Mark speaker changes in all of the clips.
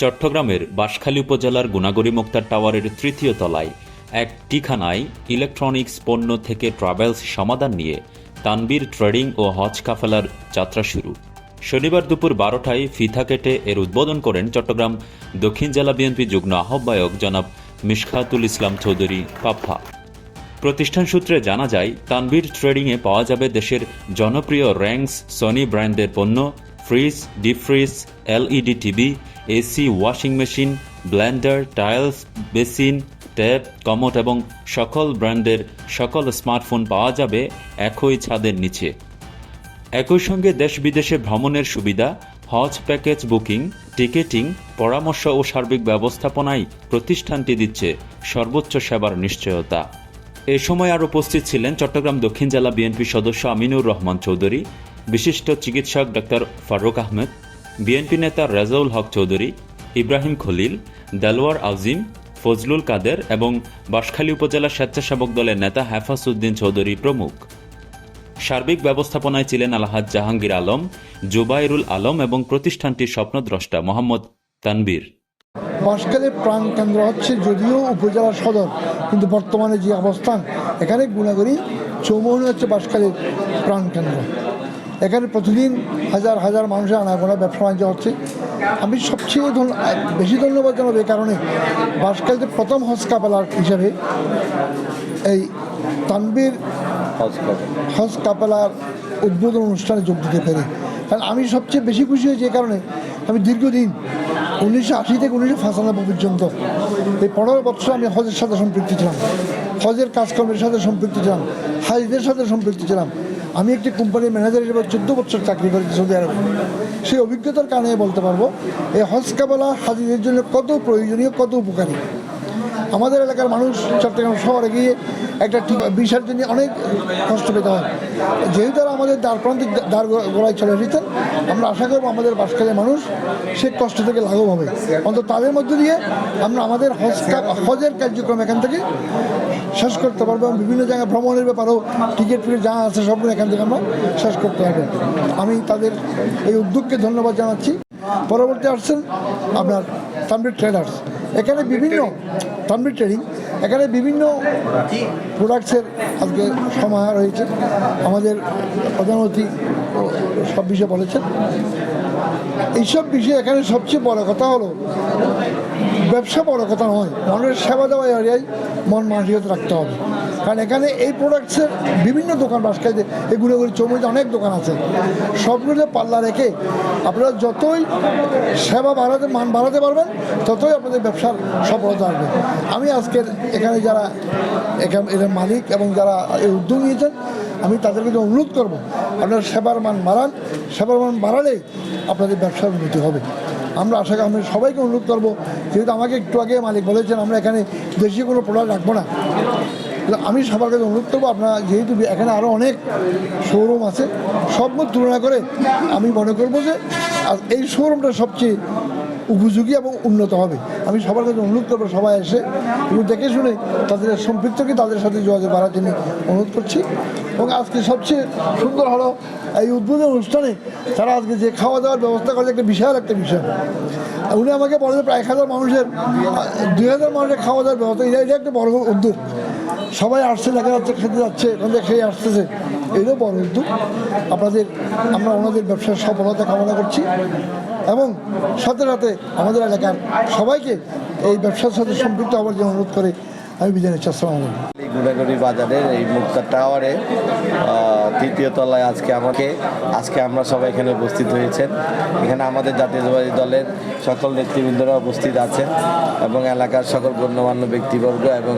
Speaker 1: চট্টগ্রামের বাঁশখালী উপজেলার গুনাগড়ি মুক্তার টাওয়ারের তৃতীয় তলায় এক টিখানায় ইলেকট্রনিক্স পণ্য থেকে ট্রাভেলস সমাধান নিয়ে তানবীর ট্রেডিং ও হজ কাফেলার যাত্রা শুরু। শনিবার দুপুর 12টায় ফিতা কেটে এর উদ্বোধন করেন চট্টগ্রাম দক্ষিণ জেলা বিএনপি যুগ্ম আহ্বায়ক জনাব মিশকাতুল ইসলাম চৌধুরী পাপ্পা। প্রতিষ্ঠান সূত্রে জানা যায়, তানবীর ট্রেডিংয়ে পাওয়া যাবে দেশের জনপ্রিয় র্যাঙ্কস সনি ব্র্যান্ডের পণ্য, fridge, deep fridge, LED TV, AC, washing machine, Blender, tiles, basin, tap, commode এবং সকল ব্র্যান্ডের সকল স্মার্টফোন পাওয়া যাবে একই ছাদের নিচে। একই সঙ্গে দেশ বিদেশে ভ্রমণের সুবিধা, হজ প্যাকেজ বুকিং, টিকেটিং, পরামর্শ ও সার্বিক ব্যবস্থাপনায় প্রতিষ্ঠানটি দিচ্ছে সর্বোচ্চ সেবার নিশ্চয়তা। এ সময় আর উপস্থিত ছিলেন চট্টগ্রাম দক্ষিণ জেলা বিএনপি সদস্য আমিনুর রহমান চৌধুরী, বিশিষ্ট চিকিৎসক ডাক্তার ফারুক আহমেদ, বিএনপি নেতা রেজাউল হক চৌধুরী, ইব্রাহিম খলিল, দেলোয়ার আজিম, ফজলুল কাদের এবং বাঁশখালী উপজেলা স্বেচ্ছাসেবক দলের নেতা হেফাজ উদ্দিন চৌধুরী প্রমুখ। সার্বিক ব্যবস্থাপনায় ছিলেন আলহাজ জাহাঙ্গীর আলম, জুবাইরুল আলম এবং প্রতিষ্ঠানটির স্বপ্নদ্রষ্টা মোহাম্মদ তানবীর।
Speaker 2: বাঁশখালীর প্রাণ কেন্দ্র হচ্ছে যদিও উপজেলা সদর, কিন্তু বর্তমানে যে অবস্থান এখানে গুনাগড়ি চৌমুহনী হচ্ছে বাঁশখালীর প্রাণ কেন্দ্র। এখানে প্রতিদিন হাজার হাজার মানুষের আনাগোনা ব্যবসা বাণিজ্য হচ্ছে। আমি সবচেয়ে বেশি ধন্যবাদ জানাবো এই কারণে, বাঁশখালীতে প্রথম হজ কাফেলার হিসেবে এই তানবীর হজ কাফেলার উদ্বোধন অনুষ্ঠানে যোগ দিতে পারি। কারণ আমি সবচেয়ে বেশি খুশি হয়েছি এই কারণে, আমি দীর্ঘদিন 1980 থেকে 1995 পর্যন্ত এই 15 বছর আমি হজের সাথে সম্পৃক্ত ছিলাম, হজের কাজকর্মের সাথে সম্পৃক্ত ছিলাম, হাজিদের সাথে সম্পৃক্ত ছিলাম। আমি একটি কোম্পানির ম্যানেজার হিসেবে 14 বছর চাকরি করেছি সৌদি আরবে। সেই অভিজ্ঞতার কারণে বলতে পারবো এই হজ কাফেলা হাজিদের জন্য কত প্রয়োজনীয়, কত উপকারী। আমাদের এলাকার মানুষ চট্টগ্রাম শহরে গিয়ে একটা বিষয়ের জন্য অনেক কষ্ট পেতে হয়। যেহেতু তারা আমাদের দ্বারপ্রান্তিক দ্বার গোড়ায় চলে এসেছেন, আমরা আশা করবো আমাদের বাঁশখালীর মানুষ সে কষ্ট থেকে লাঘব হবে। অন্তত তাদের মধ্যে দিয়ে আমরা আমাদের হজের কার্যক্রম এখান থেকে শেষ করতে পারবো এবং বিভিন্ন জায়গায় ভ্রমণের ব্যাপারেও টিকিট ফিকিট যা আছে সবগুলো এখান থেকে আমরা শেষ করতে পারবো। আমি তাদের এই উদ্যোগকে ধন্যবাদ জানাচ্ছি। পরবর্তী আসছেন আপনার তানবীর ট্রেডার্স। এখানে বিভিন্ন তানবীর ট্রেডিং, এখানে বিভিন্ন প্রোডাক্টসের আজকে সমাহার হয়েছে। আমাদের প্রধানমন্ত্রী সব বিষয়ে বলেছেন। এইসব বিষয়ে এখানে সবচেয়ে বড় কথা হলো, ব্যবসা বড় কথা নয়, মানুষের সেবা দেওয়া এরিয়ায় মন মানসিকতা রাখতে হবে। কারণ এখানে এই প্রোডাক্টসের বিভিন্ন দোকান, বাঁশখালীতে এই গুনাগড়ি চৌমুহনীতে অনেক দোকান আছে। সবগুলো পাল্লা রেখে আপনারা যতই সেবা বাড়াতে, মান বাড়াতে পারবেন, ততই আপনাদের ব্যবসার সফলতা আসবে। আমি আজকের এখানে যারা এদের মালিক এবং যারা এই উদ্যোগ নিয়েছেন, আমি তাদেরকে অনুরোধ করব, আপনারা সেবার মান বাড়ান। সেবার মান বাড়ালে আপনাদের ব্যবসার উন্নতি হবে। আমরা আশা করি, আমি সবাইকে অনুরোধ করবো, যেহেতু আমাকে একটু আগে মালিক বলেছেন আমরা এখানে দেশীয় কোনো প্রোডাক্ট রাখবো না, আমি সবার কাছে অনুরোধ করবো, আপনারা যেহেতু এখানে আরও অনেক শোরুম আছে, সব তুলনা করে আমি মনে করবো যে এই শোরুমটা সবচেয়ে উপযোগী এবং উন্নত হবে। আমি সবার কাছে অনুরোধ করবো, সবাই এসে এবং দেখে শুনে তাদের সম্পৃক্তকে তাদের সাথে যোগাযোগ বাড়ার জন্য অনুরোধ করছি। এবং আজকে সবচেয়ে সুন্দর হলো এই উদ্বোধন অনুষ্ঠানে তারা আজকে যে খাওয়া দাওয়ার ব্যবস্থা করে, একটা বিশাল একটা বিষয়। উনি আমাকে বলে যে প্রায় 1000 মানুষের 2000 মানুষের খাওয়া দাওয়ার ব্যবস্থা, এটা একটা বড় উদ্যোগ। সবাই আসছে, দেখা যাচ্ছে খেতে যাচ্ছে, ওখান থেকে খেয়ে আসতেছে, এটাও বড় উদ্যোগ। আমরা ওনাদের ব্যবসার সফলতা কামনা করছি এবং সাথে সাথে আমাদের এলাকার সবাইকে এই ব্যবসার সাথে সম্পৃক্ত হওয়ার জন্য অনুরোধ করে আমি বিদায় নিচ্ছি। আসসালামু আলাইকুম।
Speaker 3: গুনাগড়ি বাজারের এই মুক্তার টাওয়ারে তৃতীয় তলায় আজকে আমরা সবাই এখানে উপস্থিত হয়েছেন। এখানে আমাদের জাতীয়তাবাদী দলের সকল নেতৃবৃন্দরা উপস্থিত আছেন এবং এলাকার সকল গণ্যমান্য ব্যক্তিবর্গ এবং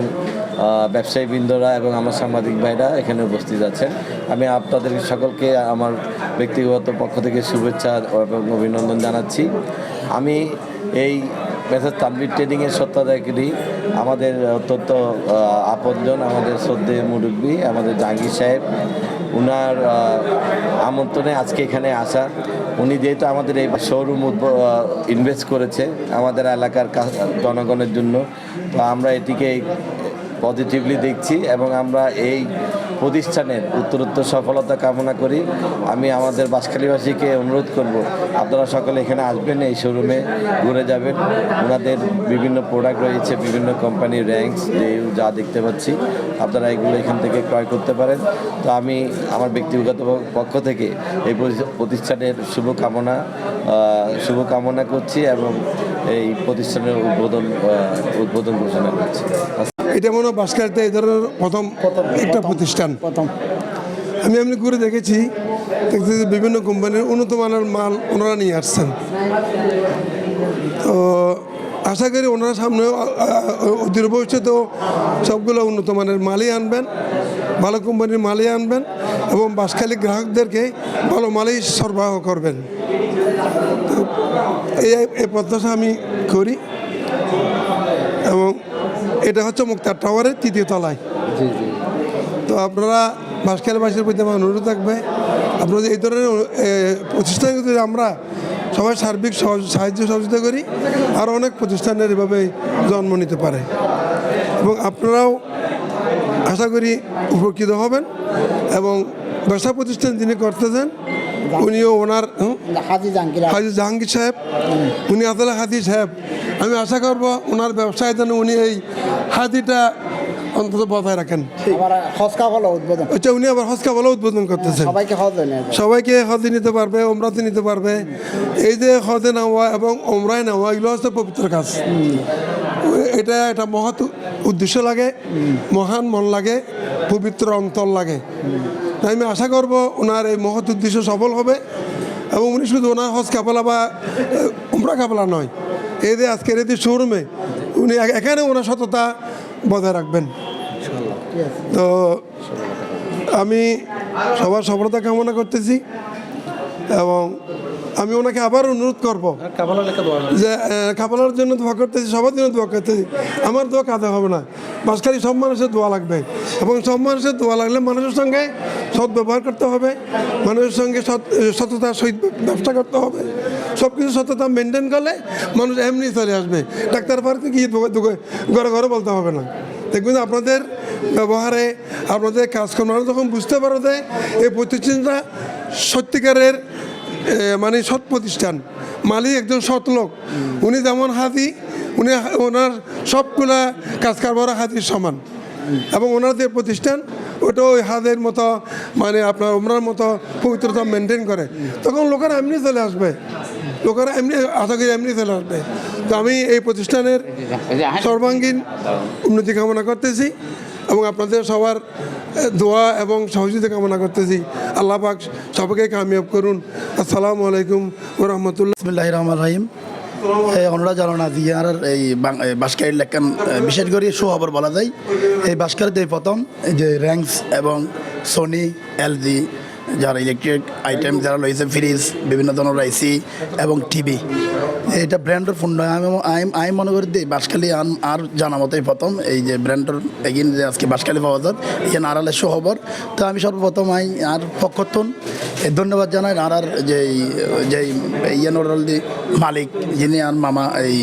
Speaker 3: ব্যবসায়ীবৃন্দরা এবং আমার সাংবাদিক ভাইরা এখানে উপস্থিত আছেন। আমি আপনাদের সকলকে আমার ব্যক্তিগত পক্ষ থেকে শুভেচ্ছা এবং অভিনন্দন জানাচ্ছি। আমি এই মেসেজ তানবীর ট্রেডিংয়ের সত্ত্বাধিকারী আমাদের অত্যন্ত আপনজন, আমাদের শ্রদ্ধেয় মুরব্বী আমাদের জাহাঙ্গীর সাহেব, উনার আমন্ত্রণে আজকে এখানে আসা। উনি যেহেতু আমাদের এই শোরুম ইনভেস্ট করেছে আমাদের এলাকার জনগণের জন্য, তো আমরা এটিকে পজিটিভলি দেখছি এবং আমরা এই প্রতিষ্ঠানের উত্তরোত্তর সফলতা কামনা করি। আমি আমাদের বাঁশখালীবাসীকে অনুরোধ করব, আপনারা সকলে এখানে আসবেন, এই শোরুমে ঘুরে যাবেন। ওনাদের বিভিন্ন প্রোডাক্ট রয়েছে, বিভিন্ন কোম্পানির র্যাঙ্কস ডেউ যা দেখতে পাচ্ছি, আপনারা এগুলো এখান থেকে ক্রয় করতে পারেন। তো আমি আমার ব্যক্তিগত পক্ষ থেকে এই প্রতিষ্ঠানের শুভকামনা করছি এবং এই প্রতিষ্ঠানের উদ্বোধন ঘোষণা করছি।
Speaker 4: এটা মনে হয় বাঁশখালীতে এই ধরনের প্রথম একটা প্রতিষ্ঠান। আমি এমনি করে দেখেছি যে বিভিন্ন কোম্পানির উন্নত মানের মাল ওনারা নিয়ে আসছেন। তো আশা করি ওনারা সামনে অদূর ভবিষ্যতেও সবগুলো উন্নত মানের মালই আনবেন, ভালো কোম্পানির মালই আনবেন এবং বাঁশখালী গ্রাহকদেরকে ভালো মালই সরবরাহ করবেন। তো এই প্রত্যাশা আমি করি। এবং এটা হচ্ছে মুক্তার টাওয়ারের 3য় তলায়। তো আপনারা বাঁশখালীবাসীর প্রতি আমার অনুরোধ থাকবে, আপনাদের এই ধরনের প্রতিষ্ঠান যদি আমরা সবাই সার্বিক সাহায্য সহযোগিতা করি, আরও অনেক প্রতিষ্ঠানের এভাবে জন্ম নিতে পারে এবং আপনারাও আশা করি উপকৃত হবেন। এবং ব্যবসা প্রতিষ্ঠান যিনি করতেছেন উনিও ওনার হাজি জাহাঙ্গীর সাহেব, উনি আসলে হাজি সাহেব। আমি আশা করব ওনার ব্যবসায় যেন উনি এই হাজিটা অন্তত বজায় রাখেন। আচ্ছা, উনি আবার হজকা বলা উদ্বোধন করতেছেন, সবাইকে হজে নিতে পারবে, ওমরাতে নিতে পারবে। এই যে হজে নেওয়া এবং ওমরায় নেওয়া এগুলো হচ্ছে পবিত্র কাজ। এটা একটা মহৎ উদ্দেশ্য লাগে, মহান মন লাগে, পবিত্র অন্তর লাগে। তাই আমি আশা করব ওনার এই মহৎ উদ্দেশ্য সফল হবে এবং উনি শুধু ওনার হজ কাফেলা বা উমরা কাফেলা নয়, এই যে আজকের এই যে শোরুমে উনি এখানে ওনার সততা বজায় রাখবেন। তো আমি সবার সফলতা কামনা করতেছি এবং আমি ওনাকে আবার অনুরোধ করবো যে কাফেলার জন্য দোয়া করতেছি, সবার জন্য দোয়া করতেছি। আমার দোয়া কাঁদে হবে না, বাঁশখালী সব মানুষের দোয়া লাগবে এবং সব মানুষের দোয়া লাগলে মানুষের সঙ্গে সৎ ব্যবহার করতে হবে, মানুষের সঙ্গে সততার সহিত ব্যবসা করতে হবে। সব কিছু সততা মেনটেন করলে মানুষ এমনি চলে আসবে, ডাক্তার পার্কে গিয়ে ঘরে ঘরে বলতে হবে না। দেখবেন আপনাদের ব্যবহারে, আপনাদের কাজকর্ম যখন বুঝতে পারো যে এই প্রতিষ্ঠানটা সত্যিকারের মানে সৎ প্রতিষ্ঠান, মালিক একজন সৎ লোক, উনি যেমন হাজি, উনি ওনার সবগুলা কাজ কারবার হাজির সমান এবং ওনার যে প্রতিষ্ঠান ওটা ওই হাজের মতো মানে আপনার ওমরার মতো পবিত্রতা মেনটেন করে, তখন লোকেরা এমনি চলে আসবে, লোকেরা এমনি আশা করি এমনি চলে আসবে। তো আমি এই প্রতিষ্ঠানের সর্বাঙ্গীন উন্নতি কামনা করতেছি এবং আপনাদের সবার দোয়া এবং সহযোগিতা কামনা করতেছি। আল্লাহ পাক সবাইকে কামিয়াব করুন। আসসালামু আলাইকুম ওয়া রাহমাতুল্লাহ।
Speaker 5: বিসমিল্লাহির রহমানির রহিম। আমরা জানো না জিয়ার এই বাঁশখালীর লেখান বিশেষ করে সুখবর বলা যায়। এই বাঁশখালীতে প্রথম এই যে র্যাঙ্কস এবং সোনি, এলজি যারা ইলেকট্রিক আইটেম যারা রয়েছে, ফ্রিজ, বিভিন্ন ধরনের এসি এবং টিভি, এটা ব্র্যান্ডের ফোন নয়। আমি মনে করি যে বাঁশখালী আর জানা মতোই প্রথম এই যে ব্র্যান্ডের এগিন যে আজকে বাঁশখালী পাওয়া যায় ইয়ে নারালের সুখবর। তো আমি সর্বপ্রথম আর পক্ষতন ধন্যবাদ জানাই আর যে ইয়ানোর মালিক যিনি আর মামা এই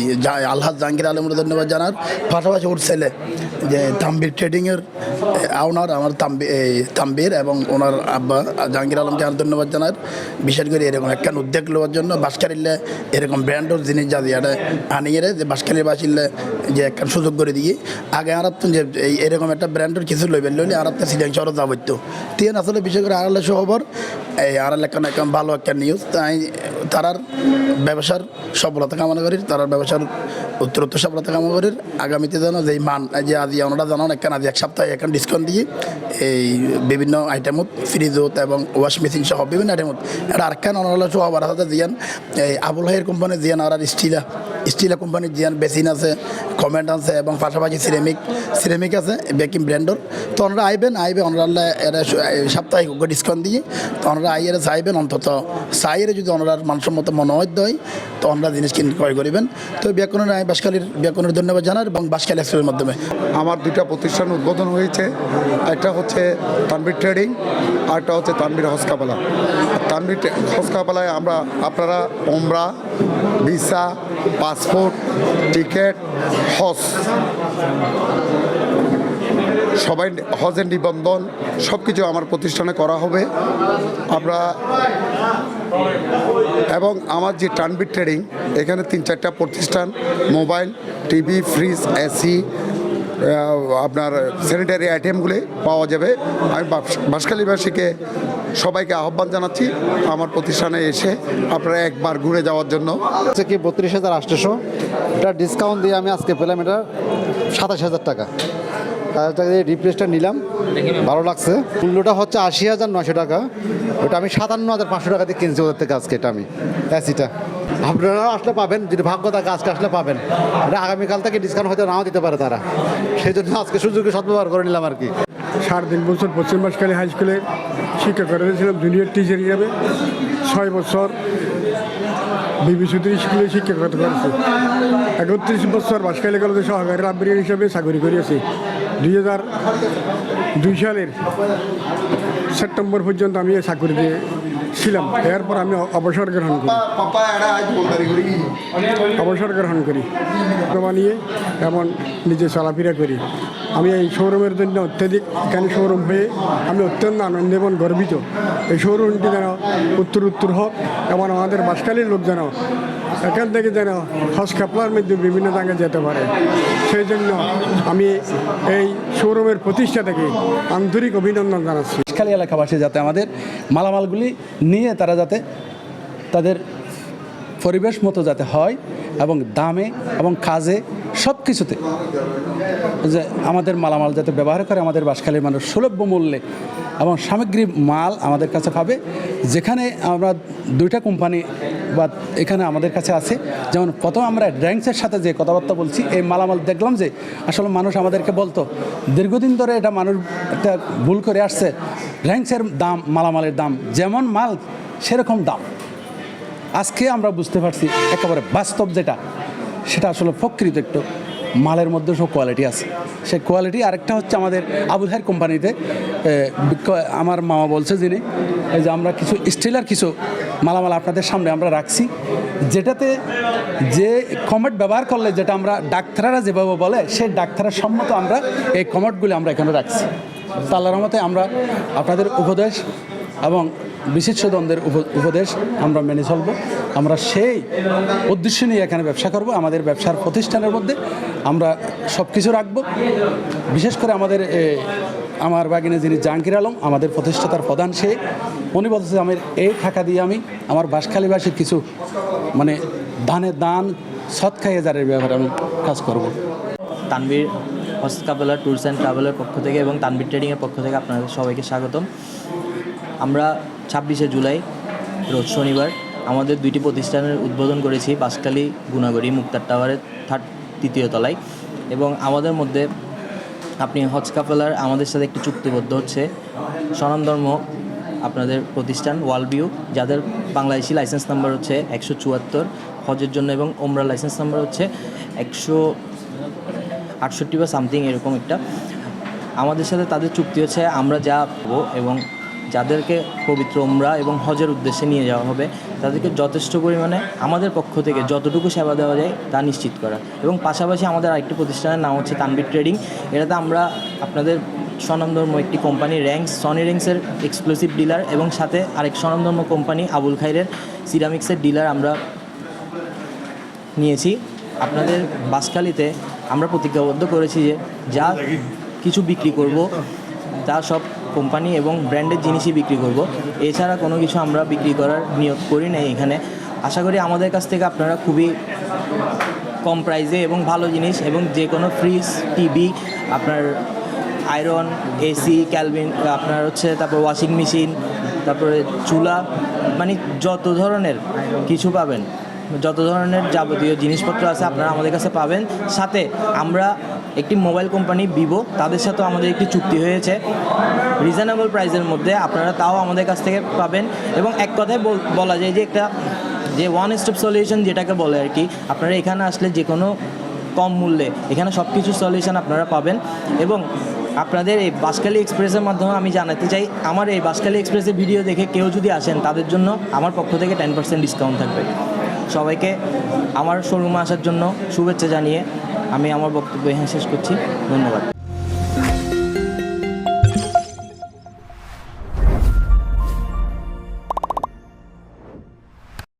Speaker 5: আলহাজ জাহাঙ্গীর আলমের ধন্যবাদ জানার, পাশাপাশি ওর ছেলে যে তাম্বির ট্রেডিংয়ের ওনার আমার তাম্বির এবং ওনার আব্বা জাহাঙ্গীর আলমকে আর ধন্যবাদ জানার। বিশেষ করে এরকম একটা উদ্যোগ নেওয়ার জন্য বাঁশখালীলে এরকম ব্র্যান্ডের জিনিস যা এটা আনিয়ে যে বাঁশখালীর বাসিলে যে একটা সুযোগ করে দিয়ে আগে আর যে এরকম একটা ব্র্যান্ডের কিছু লইবেন লইলে আর একটা সিলিং শহরে যাবতো তিন আসলে বিশেষ করে আড়ালে খবর এই আড়ালে একটা ভালো একটা নিউজ। তাই তারার ব্যবসার সফলতা কামনা করি, তারার ব্যবসার উত্তরোত্তর সফলতা কামনা করি। আগামীতে যেন যেই মান যে আজি ওনারা জানান একখান আজি এক সপ্তাহে একখান ডিসকাউন্ট দিয়ে এই বিভিন্ন আইটেমত ফ্রিজত এবং ওয়াশ মেশিন সহ বিভিন্ন আইটেমত এটা আরেকখান ওনারা সহ আবার হাতে দিয়ান এই আবুল হাইয়ের কোম্পানির জিয়ান আর স্টিলা কোম্পানির জিয়ান বেসিন আছে, কমেন্ট আছে এবং পাশাপাশি সিরামিক আছে বেকিং ব্র্যান্ডর। তো ওনারা আইবেন ওনারা এরা সাপ্তাহিক ডিসকাউন্ট দিয়ে তো ওনারা আইয়েরা চাইবেন অন্তত চাইয়ের যদি ওনার মানসম্মত মনোহত হয় তো ওনারা জিনিস কিনে ক্রয় করিবেন। তো ব্যাকরণের বাঁশখালীর ব্যাকরণের ধন্যবাদ জানার এবং বাঁশখালী এক্সপ্রেসের মাধ্যমে
Speaker 6: আমার দুইটা প্রতিষ্ঠান উদ্বোধন হয়েছে। একটা হচ্ছে তানভীর ট্রেডিং আর একটা হচ্ছে তানভীর হজকাপালা। তানভীর হজকাপালায় আপনারা ওমরা, ভিসা, পাসপোর্ট, টিকিট, হজ সবাই হজের নিবন্ধন সব কিছু আমার প্রতিষ্ঠানে করা হবে। আমরা এবং আমার যে তানভীর ট্রেডিং, এখানে 3-4টা প্রতিষ্ঠান, মোবাইল, টিভি, ফ্রিজ, এসি, আপনার স্যানিটারি আইটেমগুলি পাওয়া যাবে। আমি বাঁশখালীবাসীকে সবাইকে আহ্বান জানাচ্ছি আমার প্রতিষ্ঠানে এসে আপনারা একবার ঘুরে যাওয়ার জন্য।
Speaker 7: হচ্ছে কি 32,800, এটা ডিসকাউন্ট দিয়ে আমি আজকে পেলাম এটা 27,000 টাকা। টাকা দিয়ে রিপ্লেসটা নিলাম, ভালো লাগছে। মূল্যটা হচ্ছে 80,900 টাকা, ওটা আমি 57,500 টাকা দিয়ে কিনছি ওদের থেকে আজকে। এটা আমি এসিটা আপনারা আসলে পাবেন, যদি ভাগ্য থাকে আজকে আসলে পাবেন। এটা আগামীকাল থেকে ডিসকাউন্ট হয়তো নাও দিতে পারে তারা, সেই জন্য আজকে সুযোগে সদ্ব্যবহার করে নিলাম আর কি।
Speaker 8: 3.5 বছর পশ্চিম বাঁশখালী হাই স্কুলে শিক্ষা করেছিলাম জুনিয়র টিচার হিসাবে। 6 বছর বিবি চৌধুরী স্কুলে শিক্ষকতা করেছি। 31 বছর বাঁশখালী কলেজে সহকারী লাইব্রেরিয়ান হিসাবে চাকরি করেছি। 2002 সালের সেপ্টেম্বর পর্যন্ত আমি এই চাকরিতে ছিলাম। এরপর আমি অবসর গ্রহণ করি বানিয়ে এমন নিজে চলাফেরা করি। আমি এই শোরুমের জন্য অত্যাধিক এখানে শোরুম হয়ে আমি অত্যন্ত আনন্দ এবং গর্বিত। এই শোরুমটি যেন উত্তর হোক এবং আমাদের বাঁশখালীর লোক যেন এখান থেকে যেন হজ কাপলার মধ্যে বিভিন্ন জায়গায় যেতে পারে, সেই জন্য আমি এই শোরুমের প্রতিষ্ঠা থেকে আন্তরিক অভিনন্দন জানাচ্ছি।
Speaker 9: বাঁশখালী এলাকাবাসী যাতে আমাদের মালামালগুলি নিয়ে তারা যাতে তাদের পরিবেশ মতো যাতে হয় এবং দামে এবং কাজে সব কিছুতে যে আমাদের মালামাল যাতে ব্যবহার করে আমাদের বাঁশখালীর মানুষ সুলভ্য মূল্যে এবং সামগ্রিক মাল আমাদের কাছে পাবে। যেখানে আমরা 2টা কোম্পানি বা এখানে আমাদের কাছে আছে, যেমন প্রথম আমরা র্যাঙ্কসের সাথে যে কথাবার্তা বলছি, এই মালামাল দেখলাম যে আসলে মানুষ আমাদেরকে বলতো দীর্ঘদিন ধরে এটা মানুষ একটা ভুল করে আসছে, র্যাঙ্কসের দাম, মালামালের দাম যেমন মাল সেরকম দাম। আজকে আমরা বুঝতে পারছি একেবারে বাস্তব যেটা, সেটা আসলে প্রকৃত একটু মালের মধ্যে সব কোয়ালিটি আছে। সেই কোয়ালিটি আরেকটা হচ্ছে আমাদের আবুল হায়ার কোম্পানিতে আমার মামা বলছে যিনি, এই যে আমরা কিছু স্টিলের কিছু মালামাল আপনাদের সামনে আমরা রাখছি, যেটাতে যে কমেট ব্যবহার করলে যেটা আমরা ডাক্তাররা যেভাবে বলে সেই ডাক্তারের সম্মত আমরা এই কমেটগুলি আমরা এখানে রাখছি। আল্লাহর রহমতে আমরা আপনাদের উপদেশ এবং বিশেষজনদের উপদেশ আমরা মেনে চলব। আমরা সেই উদ্দেশ্য নিয়ে এখানে ব্যবসা করব। আমাদের ব্যবসার প্রতিষ্ঠানের মধ্যে আমরা সব কিছু রাখবো। বিশেষ করে আমাদের আমার বাগিনে যিনি জাহাঙ্গীর আলম, আমাদের প্রতিষ্ঠাতার প্রধান, সে উনি বলতেছে আমি এই টাকা দিয়ে আমি আমার বাঁশখালীবাসীর কিছু মানে দান সৎকার হাজারের ব্যাপারে আমি কাজ করব।
Speaker 10: তানভীর হস্তকাপলার ট্যুরস অ্যান্ড ট্রাভেলের পক্ষ থেকে এবং তানভীর ট্রেডিংয়ের পক্ষ থেকে আপনাদের সবাইকে স্বাগতম। আমরা 26শে জুলাই রোজ শনিবার আমাদের 2টি প্রতিষ্ঠানের উদ্বোধন করেছি বাঁশখালী গুনাগড়ি মুক্তার টাওয়ারের 3য় তলায়। এবং আমাদের মধ্যে আপনি হজ কাপলার আমাদের সাথে একটি চুক্তিবদ্ধ হচ্ছে স্বনামধর্ম আপনাদের প্রতিষ্ঠান ওয়ালভিউ, যাদের বাংলাদেশি লাইসেন্স নাম্বার হচ্ছে 174 হজের জন্য এবং ওমরা লাইসেন্স নাম্বার হচ্ছে 168 বা সামথিং এরকম একটা। আমাদের সাথে তাদের চুক্তি হচ্ছে আমরা যা পাবো এবং যাদেরকে পবিত্র ওমরা এবং হজের উদ্দেশ্যে নিয়ে যাওয়া হবে তাদেরকে যথেষ্ট পরিমাণে আমাদের পক্ষ থেকে যতটুকু সেবা দেওয়া যায় তা নিশ্চিত করা। এবং পাশাপাশি আমাদের আরেকটি প্রতিষ্ঠানের নাম হচ্ছে তানভীর ট্রেডিং। এটাতে আমরা আপনাদের স্বনামধর্ম একটি কোম্পানি সনি র্যাঙ্কসের এক্সক্লুসিভ ডিলার এবং সাথে আরেক স্বনামধর্ম কোম্পানি আবুল খাইরের সিরামিক্সের ডিলার আমরা নিয়েছি। আপনাদের বাঁশখালীতে আমরা প্রতিজ্ঞাবদ্ধ করেছি যে যা কিছু বিক্রি করব তা সব কোম্পানি এবং ব্র্যান্ডের জিনিসই বিক্রি করব, এছাড়া কোনো কিছু আমরা বিক্রি করার নিয়োগ করি না এখানে। আশা করি আমাদের কাছ থেকে আপনারা খুবই কম প্রাইসে এবং ভালো জিনিস এবং যে কোনো ফ্রিজ, টিভি, আপনার আয়রন, এসি, ক্যালভিন, আপনার হচ্ছে তারপর ওয়াশিং মেশিন, তারপরে চুলা, মানে যত ধরনের কিছু পাবেন, যত ধরনের যাবতীয় জিনিসপত্র আছে আপনারা আমাদের কাছে পাবেন। সাথে আমরা একটি মোবাইল কোম্পানি ভিভো, তাদের সাথেও আমাদের একটি চুক্তি হয়েছে রিজনেবল প্রাইসের মধ্যে, আপনারা তাও আমাদের কাছ থেকে পাবেন। এবং এক কথায় বলা যায় যে একটা যে ওয়ান স্টপ সলিউশন যেটাকে বলে আর কি, আপনারা এখানে আসলে যে কোনো কম মূল্যে এখানে সব কিছু সলিউশন আপনারা পাবেন। এবং আপনাদের এই বাঁশখালী এক্সপ্রেসের মাধ্যমে আমি জানাতে চাই, আমার এই বাঁশখালী এক্সপ্রেসের ভিডিও দেখে কেউ যদি আসেন তাদের জন্য আমার পক্ষ থেকে 10% ডিসকাউন্ট থাকবে। সবাইকে আমার শোরুমে আসার জন্য শুভেচ্ছা জানিয়ে আমি আমার বক্তব্য এখানে শেষ করছি। ধন্যবাদ।